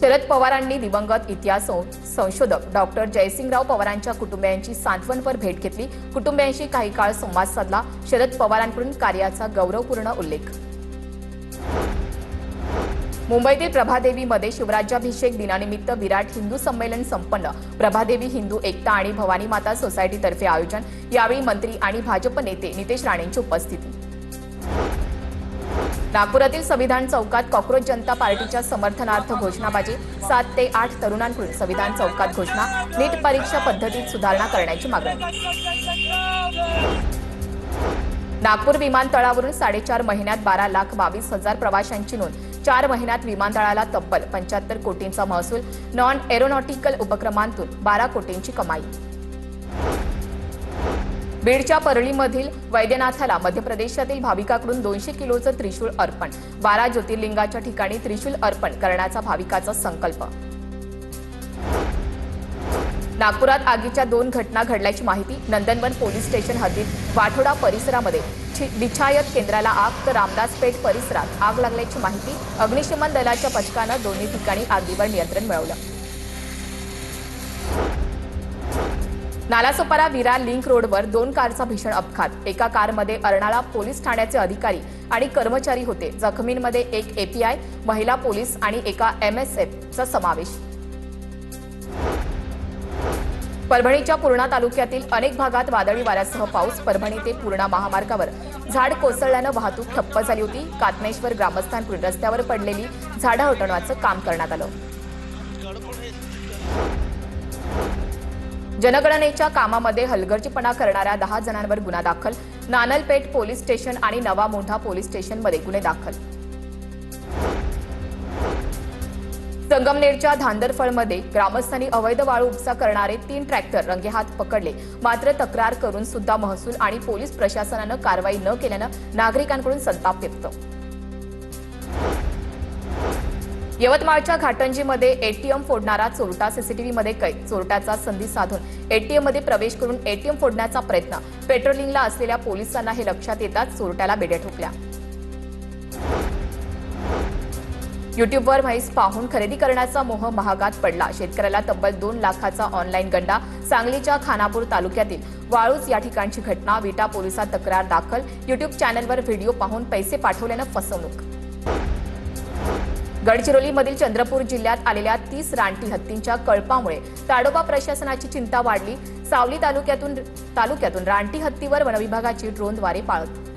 शरद पवारांनी दिवंगत इतिहास संशोधक डॉक्टर जयसिंगराव पवारांच्या कुटुंबियांची सांत्वनपर भेट घेतली। कुटुंबियांशी काही काळ संवाद साधला। शरद पवारांकडून कार्याचा गौरवपूर्ण उल्लेख। मुंबईतील प्रभादेवीमध्ये शिवराज्याभिषेक दिनानिमित्त विराट हिंदू संमेलन संपन्न। प्रभादेवी हिंदू एकता आणि भवानी माता सोसायटीतर्फे आयोजन। यावेळी मंत्री आणि भाजप नेते नितेश राणेंची उपस्थिती। नागपुरातील संविधान चौकात कॉक्रोच जनता पार्टीच्या समर्थनार्थ घोषणाबाजी। 7 ते 8 तरुणांकडून संविधान चौकात घोषणा। नीट परीक्षा पद्धतीत सुधारणा करण्याची मागणी। नागपूर विमानतळावरून 4.5 महिन्यात 12,22,000 प्रवाशांची नोंद। 4 महिन्यात विमानतळाला तब्बल 75 कोटींचा महसूल। नॉन एरोनॉटिकल उपक्रमांतून 12 कोटींची कमाई। बीडच्या परळीमधील वैद्यनाथाला मध्य प्रदेशातील भाविकाकडून 200 किलोचं त्रिशूळ अर्पण। 12 ज्योतिर्लिंगाच्या ठिकाणी त्रिशूल अर्पण करण्याचा भाविकाचा संकल्प। नागपुरात आगीच्या 2 घटना घडल्याची माहिती। नंदनवन पोलीस स्टेशन हद्दीत वाठोडा परिसरामध्ये बिछायत केंद्राला आग, तर रामदासपेठ परिसरात आग लागल्याची माहिती। अग्निशमन दलाच्या पथकानं दोन्ही ठिकाणी आगीवर नियंत्रण मिळवलं। नालासोपारा विरार लिंक रोडवर 2 कारचा भीषण अपघात। एका कारमध्ये अर्नाळा पोलीस ठाण्याचे अधिकारी आणि कर्मचारी होते। जखमींमध्ये एक एपीआय, महिला पोलीस आणि एका एमएसएफचा समावेश। परभणीच्या पूर्णा तालुक्यातील अनेक भागात वादळी वाऱ्यासह पाऊस। परभणी ते पूर्णा महामार्गावर झाड कोसळल्यानं वाहतूक ठप्प झाली होती। कातनेश्वर ग्रामस्थांकडून रस्त्यावर पडलेली झाडं हटवण्याचं काम करण्यात आलं। जनगणनेच्या कामामध्ये हलगर्जीपणा करणाऱ्या 10 जणांवर गुन्हा दाखल। नानलपेठ पोलीस स्टेशन आणि नवा मोंढा पोलीस स्टेशनमध्ये गुन्हे दाखल। संगमनेरच्या धांदरफळमध्ये ग्रामस्थांनी अवैध वाळू उपसा करणारे 3 ट्रॅक्टर रंगेहात पकडले। मात्र तक्रार करून सुद्धा महसूल आणि पोलीस प्रशासनानं कारवाई न केल्यानं नागरिकांकडून संताप व्यक्त। यवतमाळच्या घाटंजीमध्ये एटीएम फोडणारा चोरटा सीसीटीव्हीमध्ये कैद। चोरट्याचा संधी साधून एटीएममध्ये प्रवेश करून एटीएम फोडण्याचा प्रयत्न। पेट्रोलिंगला असलेल्या पोलिसांना हे लक्षात येताच चोरट्याला बेड्या ठोकल्या। युट्यूबवर म्हैस पाहून खरेदी करण्याचा मोह महागात पडला। शेतकऱ्याला तब्बल 2 लाखाचा ऑनलाईन गंडा। सांगलीच्या खानापूर तालुक्यातील वाळूज या ठिकाणची घटना। विटा पोलिसात तक्रार दाखल। युट्यूब चॅनलवर व्हिडिओ पाहून पैसे पाठवल्यानं फसवणूक। गडचिरोलीमधील चंद्रपूर जिल्ह्यात आलेल्या 30 रानटी हत्तींच्या कळपामुळे ताडोबा प्रशासनाची चिंता वाढली। सावली तालुक्यातून रानटी हत्तीवर वनविभागाची ड्रोनद्वारे पाळत।